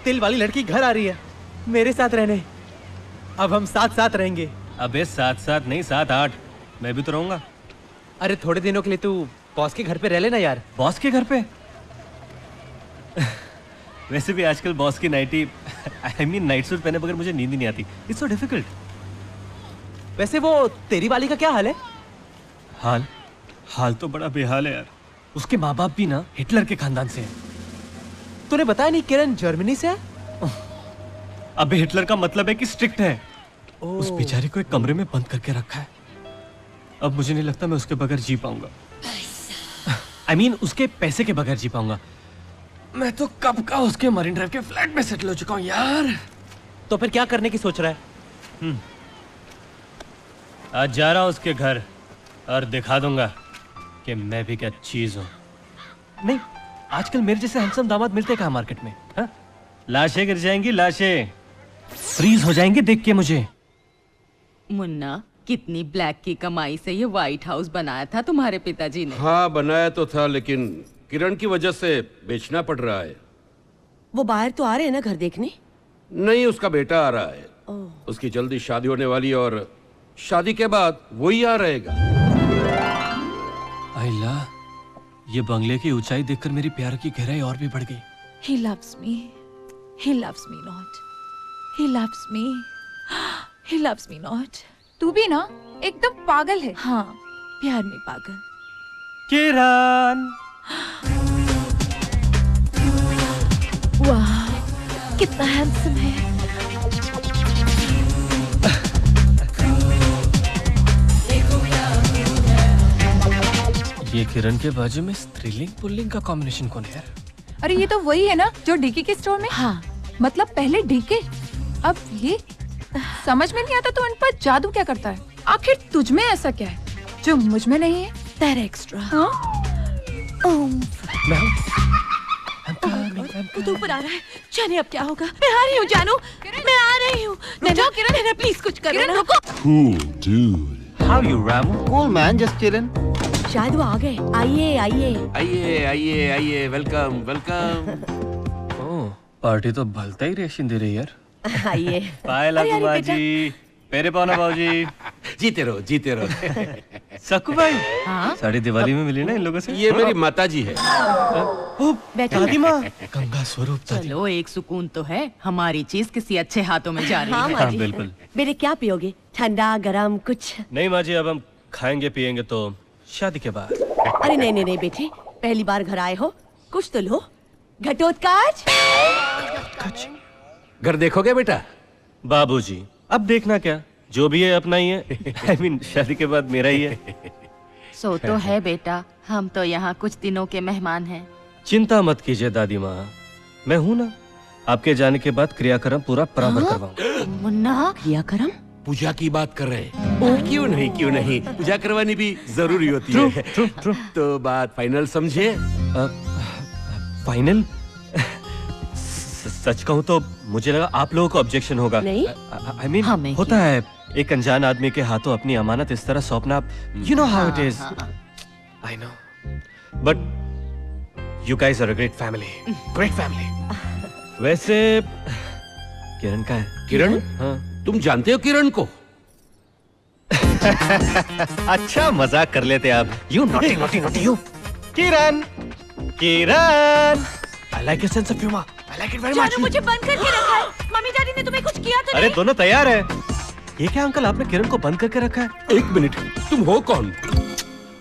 तिल वाली लड़की घर आ रही है मेरे साथ रहने। अब हम साथ साथ रहेंगे। अबे साथ साथ नहीं 7-8, मैं भी तो रहूंगा। अरे थोड़े दिनों के लिए तू बॉस के घर पे रह लेना यार। बॉस के घर पे? वैसे भी आजकल बॉस की नाइटी नाइट सूट पहने बगैर मुझे नींद ही नहीं आती। It's so difficult. वैसे वो तेरी वाली का क्या हाल है? हाल तो बड़ा बेहाल है यार। उसके माँ बाप भी ना हिटलर के खानदान से हैं। तूने बताया नहीं किरण जर्मनी से है? अबे हिटलर का मतलब है कि स्ट्रिक्ट है। उस बेचारे को एक कमरे में बंद करके रखा है। अब मुझे नहीं लगता मैं उसके बगैर जी पाऊंगा। उसके पैसे के बगैर जी पाऊंगा। मैं तो कब का उसके मरीन ड्राइव के फ्लैट में सेटल हो चुका हूँ यार। तो फिर क्या करने की सोच रहा है? आज जा रहा हूँ उसके घर और दिखा दूंगा कि मैं भी क्या चीज हूँ। नहीं, आजकल मेरे जैसे हैंडसम दामाद मिलते कहाँ मार्केट में? हा? लाशें गिर जाएंगी, लाशें फ्रीज हो जाएंगे देख के मुझे। मुन्ना, कितनी ब्लैक की कमाई से ये व्हाइट हाउस बनाया था तुम्हारे पिताजी ने? हाँ बनाया तो था, लेकिन किरण की वजह से बेचना पड़ रहा है। वो बाहर तो आ रहे हैं ना घर देखने? नहीं, उसका बेटा आ रहा है। उसकी जल्दी शादी होने वाली और शादी के बाद वही आ रहेगा। आइला, ये बंगले की ऊंचाई देखकर मेरी प्यार की गहराई और भी बढ़ गई। He loves me. He loves me not. He loves me. He loves me not. तू भी ना एकदम पागल है। हाँ, प्यार में पागल। किरण, वाह, कितना हैंडसम है। ये किरण के बाजू में स्त्रीलिंग पुल्लिंग का कॉम्बिनेशन कौन है यार? अरे ये तो वही है ना जो डीके के स्टोर में। हाँ, मतलब पहले डीके, अब ये। समझ में नहीं आता तू इन पर जादू क्या करता है। आखिर तुझ में ऐसा क्या है जो मुझ में नहीं है? तेरा एक्स्ट्रा। हाँ? वो तो ऊपर आ रहा है। जाने अब क्या होगा। मैं आ रही हूँ जानू, मैं आ रही हूँ। नैना, किरण, प्लीज कुछ करो ना। Cool dude. How you, Ramu? Cool man, just chilling. शायद वो आ गए। आइए आइए आइए आइए आइए, वेलकम वेलकम। ओह, पार्टी तो भलता ही रिएक्शन दे रही है यार। आइए। बाय लागू बाजी, पेरे पाना बाबूजी। जीते रहो जीते रहो। सकू भाई, हाँ? साड़ी दिवाली में मिली ना इन लोगों से। ये मेरी माताजी है। दादी माँ, गंगा स्वरूप दादी। चलो, एक सुकून तो है। हमारी चीज किसी अच्छे हाथों में जा रही हाँ है। माँ जी। बिल्कुल। बेटे क्या पियोगे? ठंडा गरम कुछ? नहीं माँ जी, अब हम खाएंगे पिएंगे तो शादी के बाद। अरे नहीं नहीं नहीं बेटे, पहली बार घर आए हो, कुछ तो लो। घटोत्कच। घर देखोगे बेटा? बाबूजी, अब देखना क्या, जो भी है अपना ही है। शादी के बाद मेरा ही है। सो तो है बेटा, हम तो यहाँ कुछ दिनों के मेहमान हैं। चिंता मत कीजिए दादी माँ, मैं हूँ ना। आपके जाने के बाद क्रियाक्रम पूरा बराबर करवाऊंगा। मुन्ना, क्रियाक्रम? पूजा की बात कर रहे हैं। क्यों नहीं, पूजा करवानी भी जरूरी होती है। तो बात फाइनल समझे? फाइनल? सच कहूँ तो मुझे लगा आप लोगों को ऑब्जेक्शन होगा। नहीं। हमें होता है एक अनजान आदमी के हाथों अपनी अमानत इस तरह सौंपना। You know how it is. I know, but you guys are a great family, great family. वैसे किरण का है? किरण? हाँ। तुम जानते हो किरण को? अच्छा मजाक कर लेते आप। You naughty naughty naughty you. Kiran, Kiran, I like your sense of humour, I like it very much. जानू, मुझे बंद करके रखा है। मम्मी डैडी ने तुम्हें कुछ किया तो अरे नहीं? दोनों तैयार है। ये क्या अंकल, आपने किरण को बंद करके रखा है? एक मिनट, तुम हो कौन?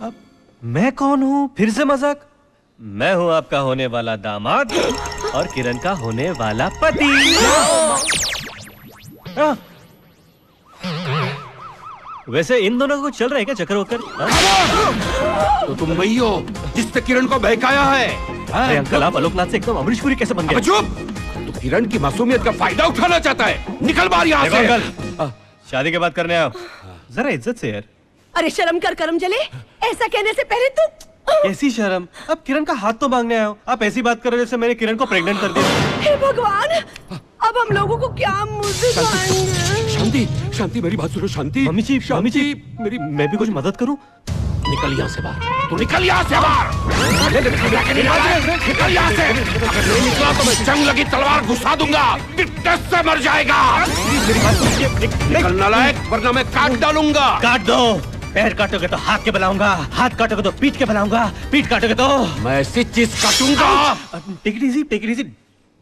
अब मैं कौन हूँ? फिर से मजाक। मैं हूँ आपका होने वाला दामाद और किरण का होने वाला पति। वैसे इन दोनों को चल रहा है क्या चक्कर होकर? तो तुम वही हो जिसने किरण को बहकाया है। अरे अंकल, आप आलोकनाथ से एकदम अमरीश पुरी कैसे बन गए? चुप! तो किरण की मासूमियत का फायदा उठाना चाहता है। निकल बाहर यहाँ से। अंकल, शादी के बाद करने आओ, जरा इज्जत से यार। अरे शर्म कर करम जले, ऐसा कहने से पहले तू। कैसी शर्म? अब किरण का हाथ तो मांगने आए हो, आप ऐसी बात कर रहे हो जैसे मैंने किरण को प्रेग्नेंट कर दिया। हे भगवान, अब हम लोगों को क्या मुंह दिखाएंगे? शांति, शांति, मेरी बात सुनो शांति। मम्मी जी, मेरी मैं भी कुछ मदद करूं? निकल यहाँ से बाहर, तू निकल यहाँ से बाहर, निकल यहाँ से। अगर नहीं निकला तो मैं जंग लगी तलवार घुसा दूंगा, टिटनेस से मर जाएगा। निकल नालायक, वरना मैं काट डालूंगा। काट दो, पैर काटोगे तो हाथ के बनाऊंगा, हाथ काटोगे तो पीठ के बनाऊंगा, पीठ काटोगे तो मैं ऐसी चीज काटूंगा। Take it easy,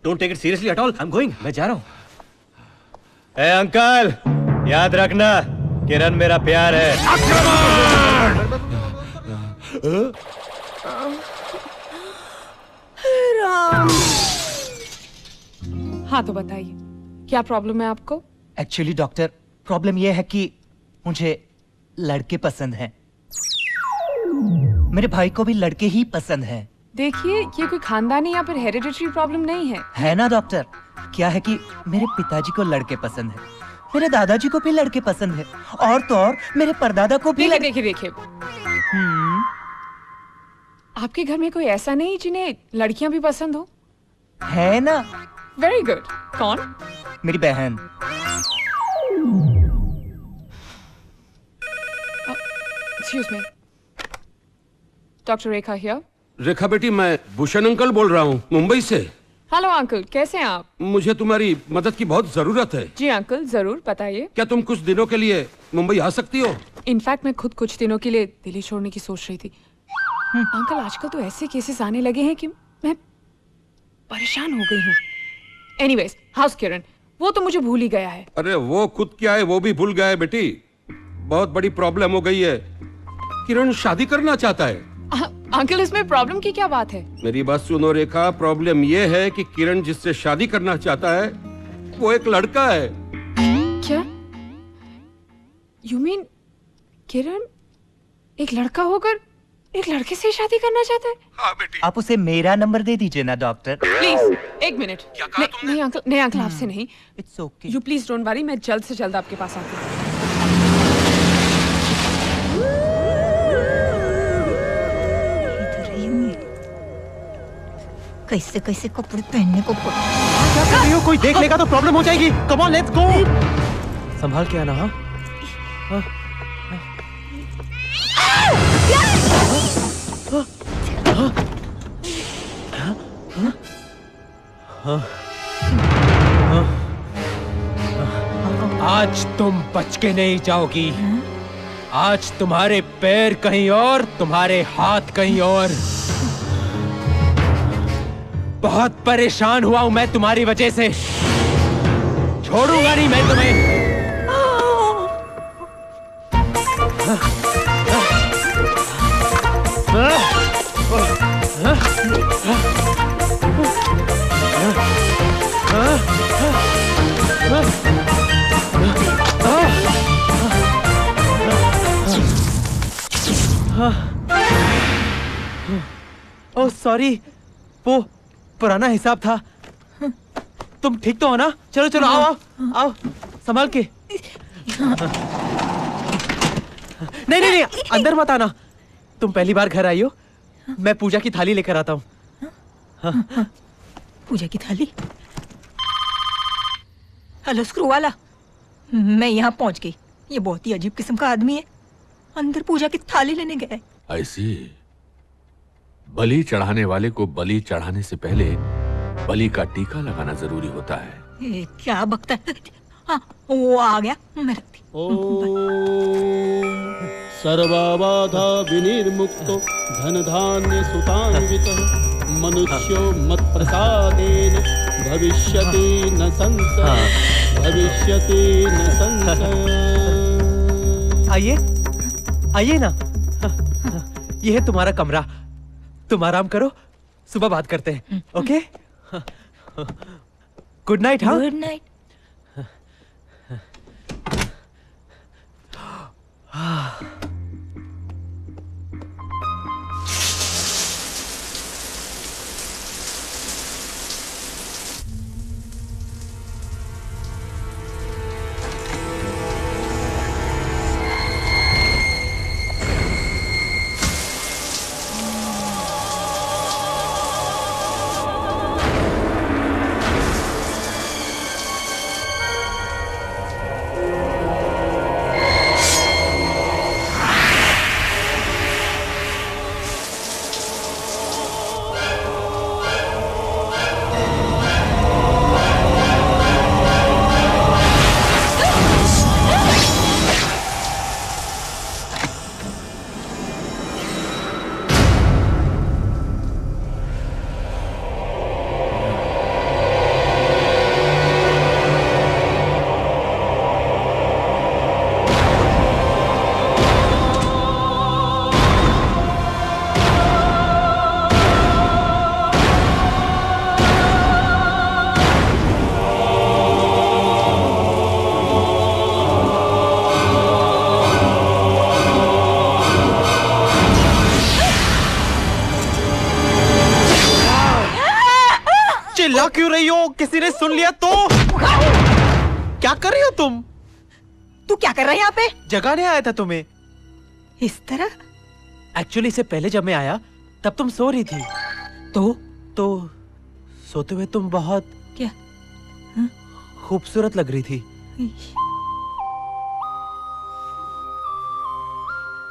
don't take it seriously at all. I am going, मैं जा रहा हूँ। ए अंकल, याद रखना, किरण मेरा प्यार है। हाँ तो बताइए, क्या प्रॉब्लम है आपको? एक्चुअली डॉक्टर, प्रॉब्लम यह है कि मुझे लड़के पसंद हैं। मेरे भाई को भी लड़के ही पसंद हैं। देखिए, ये कोई खानदानी या फिर हेरिडिटरी प्रॉब्लम नहीं है ना डॉक्टर? क्या है कि मेरे पिताजी को लड़के पसंद है, मेरे दादाजी को भी लड़के पसंद है, और तो और मेरे परदादा को भी। देखिए, आपके घर में कोई ऐसा नहीं जिन्हें लड़कियां भी पसंद हो? है ना। Very good. कौन? मेरी बहन। Excuse me, doctor Rekha here. Rekha बेटी, मैं भूषण अंकल बोल रहा हूँ, मुंबई से। हेलो अंकल, कैसे हैं आप? मुझे तुम्हारी मदद की बहुत जरूरत है। जी अंकल, जरूर बताइए। क्या तुम कुछ दिनों के लिए मुंबई आ सकती हो? इनफैक्ट मैं खुद कुछ दिनों के लिए दिल्ली छोड़ने की सोच रही थी। अंकल, आजकल तो ऐसे केसेस आने लगे हैं कि मैं परेशान हो गई हूँ। एनीवेज, हाउस किरण, वो तो मुझे भूल ही गया है। अरे वो खुद क्या है वो भी भूल गया है बेटी। बहुत बड़ी प्रॉब्लम हो गई है, किरण शादी करना चाहता है। अंकल, इसमें प्रॉब्लम की क्या बात है? मेरी बात सुनो रेखा, प्रॉब्लम ये है कि किरण जिससे शादी करना चाहता है वो एक लड़का है। क्या? यू मीन किरण एक लड़का होकर एक लड़के से शादी करना चाहता है? हाँ बेटी। आप उसे मेरा नंबर दे दीजिए ना डॉक्टर। प्लीज, एक मिनट। नहीं अंकल, आपसे नहीं। It's okay. You please don't worry, मैं जल्द से जल्द आपके पास आती हूँ। कैसे कैसे कपड़े पहनने को क्या कर रही हो? कोई देख लेगा तो प्रॉब्लम हो जाएगी। Come on, let's go. संभाल के आना। हाँ? आज तुम बच के नहीं जाओगी। आज तुम्हारे पैर कहीं और, तुम्हारे हाथ कहीं और। बहुत परेशान हुआ हूं मैं तुम्हारी वजह से। छोड़ूंगा नहीं मैं तुम्हें। ओह सॉरी, वो पुराना हिसाब था। तुम ठीक तो हो ना? चलो चलो, आओ आओ आओ, संभाल के। नहीं नहीं नहीं, अंदर मत आना। तुम पहली बार घर आई हो, मैं पूजा की थाली लेकर आता हूँ। पूजा की थाली? हेलो स्क्रू वाला, मैं यहाँ पहुँच गई। ये बहुत ही अजीब किस्म का आदमी है, अंदर पूजा की थाली लेने गया है। ऐसी बलि चढ़ाने वाले को बलि चढ़ाने से पहले बलि का टीका लगाना जरूरी होता है। ये क्या बकता है? हाँ, वो आ गया। मैं रखती। सर्वबाधा विनिर्मुक्तो धन धान्य सुतान्वितः मनुष्यो मत प्रसादेन भविष्यति न संशय, भविष्यति न संशय। आइए आइए ना। ये है तुम्हारा कमरा, तुम आराम करो, सुबह बात करते हैं। Okay, good night. हाँ, गुड नाइट। क्यों रही हो? किसी ने सुन लिया तो? क्या कर रही हो तुम? तू क्या कर रहा है यहाँ पे? जगाने आया था तुम्हें। इस तरह? एक्चुअली इससे पहले जब मैं आया तब तुम सो रही थी। तो सोते हुए तुम बहुत क्या खूबसूरत लग रही थी।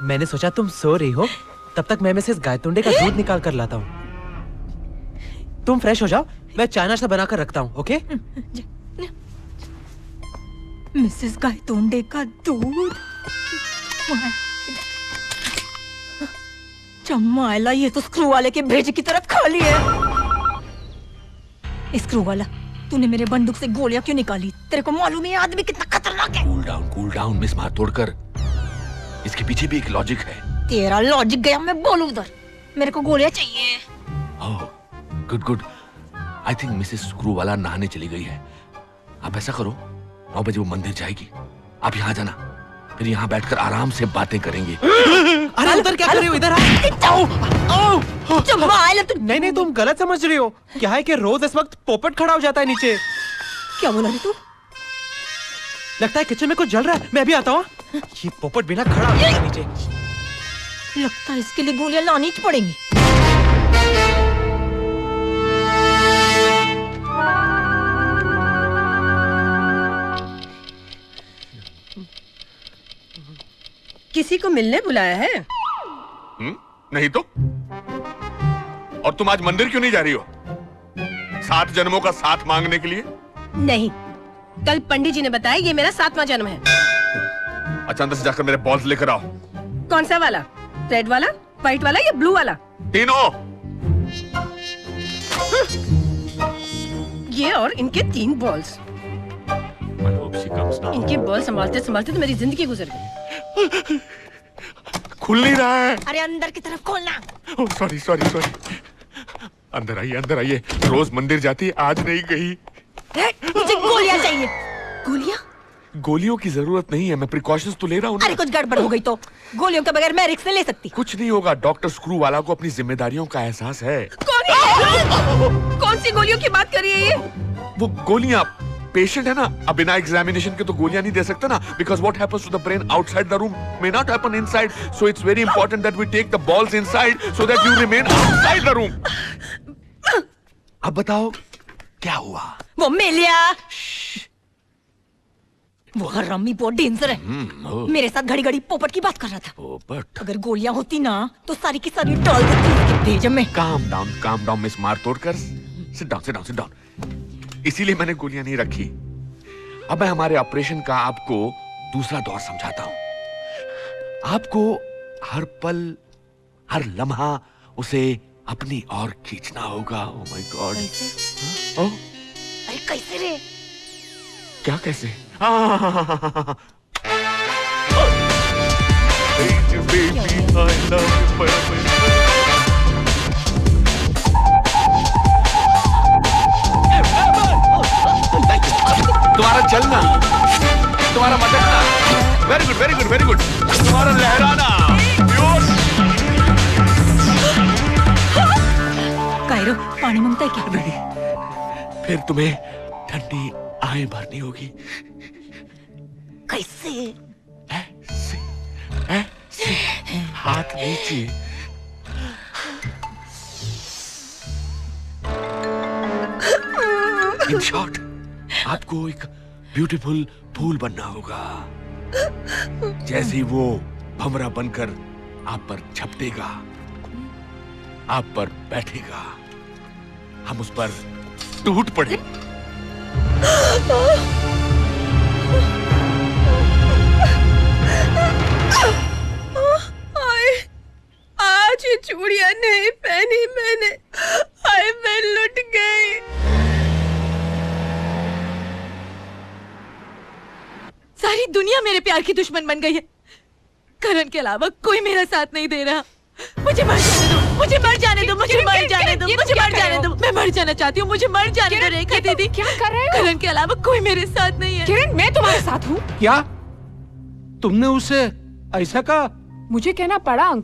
मैंने सोचा तुम सो रही हो, तब तक मैं मिसेस गायतुंडे का दूध निकाल कर लाता हूँ। तुम फ्रेश हो जाओ, मैं चाय नाश्ता बनाकर रखता हूँ। ओके? मिसेस गायतुंडे का दूध? चम्माइला, ये तो स्क्रू वाले के भेजे की तरफ खाली है। स्क्रू वाला, तूने मेरे बंदूक से गोलियां क्यों निकाली? तेरे को मालूम है ये आदमी कितना खतरनाक है? कूल डाउन मिस मारतोड़कर। इसके पीछे भी एक लॉजिक है। तेरा लॉजिक गया, मैं बोलूं उधर। मेरे को गोलियां चाहिए। Oh, good. I think Mrs screw वाला नहाने चली गई है। आप ऐसा करो, 9 बजे वो मंदिर जाएगी, आप यहाँ जाना, फिर यहाँ बैठकर आराम से बातें करेंगे। अरे उधर क्या कर रही हो? इधर आओ। नहीं, तुम गलत समझ रही हो। क्या है कि रोज इस वक्त पोपट खड़ा हो जाता है नीचे। क्या बोला रे तू? लगता है किचन में कुछ जल रहा है। मैं भी आता हूँ। ये पोपट बिना खड़ा हो जाता है नीचे। लगता है इसके लिए गोलियां लानी पड़ेंगी। किसी को मिलने बुलाया है? नहीं तो। और तुम आज मंदिर क्यों नहीं जा रही हो? 7 जन्मों का साथ मांगने के लिए? नहीं, कल पंडित जी ने बताया ये मेरा 7वां जन्म है। अच्छा, अंदर से जाकर मेरे बॉल्स लेकर आओ। कौन सा वाला? रेड वाला, व्हाइट वाला या ब्लू वाला? तीनों। ये और इनके 3 बॉल्स। इनके बॉल संभालते संभालते तो मेरी जिंदगी गुजर गई। खुल नहीं रहा है। अरे अंदर की तरफ खोलना। सॉरी। अंदर आइए। रोज मंदिर जाती, आज नहीं गई। मुझे गोलियां चाहिए। गोलियां? गोलियों की जरूरत नहीं है, मैं प्रिकॉशंस तो ले रहा हूँ ना। अरे कुछ गड़बड़ हो गई तो गोलियों के बगैर मैं रिस्क नहीं ले सकती। कुछ नहीं होगा, डॉक्टर स्क्रू वाला को अपनी जिम्मेदारियों का एहसास है। कौन सी गोलियों की बात कर रही है ये? वो गोलियां, पेशेंट है ना, अब बिना एग्जामिनेशन के तो गोलियां नहीं दे सकता ना, because what happens to the brain outside the room may not happen inside, so it's very important that we take the balls inside so that you remain outside the room. अब बताओ क्या हुआ? वो मिलिया, वो हरामी बहुत डेंजर है। मेरे साथ घड़ी घड़ी पोपट की बात कर रहा था। पोपट? अगर गोलियां होती ना तो सारी की सारी डाल देती उसके भेजे में। काम डाउन मिस मारतोड़कर। Sit down. इसीलिए मैंने गोलियां नहीं रखी। अब मैं हमारे ऑपरेशन का आपको दूसरा दौर समझाता हूं। आपको हर पल, हर लम्हा उसे अपनी ओर खींचना होगा। Oh my God. अरे कैसे रे? क्या कैसे? तुम्हारा चलना, तुम्हारा मटकना, वेरी गुड। तुम्हारा लहराना, कायरो, पानी मांगता है क्या? नहीं, फिर तुम्हें ठंडी आए भरनी होगी। कैसे? ऐसे हाथ नीचे। इन शॉर्ट, आपको एक ब्यूटीफुल फूल बनना होगा। जैसे ही वो भंवरा बनकर आप पर झपटेगा, आप पर बैठेगा, हम उस पर टूट पड़े। आज ये चूड़ियां नहीं पहनी मैंने। हाय, मैं लुट गई। सारी दुनिया मेरे प्यार की दुश्मन बन गई है। करण के अलावा कोई मेरा साथ नहीं दे रहा। मुझे मर जाने दो, मुझे मर जाने दो, मुझे मर जाने दो, मुझे मर जाने दो। मैं मर जाना चाहती हूँ, मुझे मर जाने दो रेखा दीदी। क्या कर रहे हो? करण के अलावा कोई मेरे साथ नहीं है। किरण, मैं तुम्हारे साथ हूँ। क्या तुमने उसे ऐसा कहा? मुझे कहना पड़ा अंकल।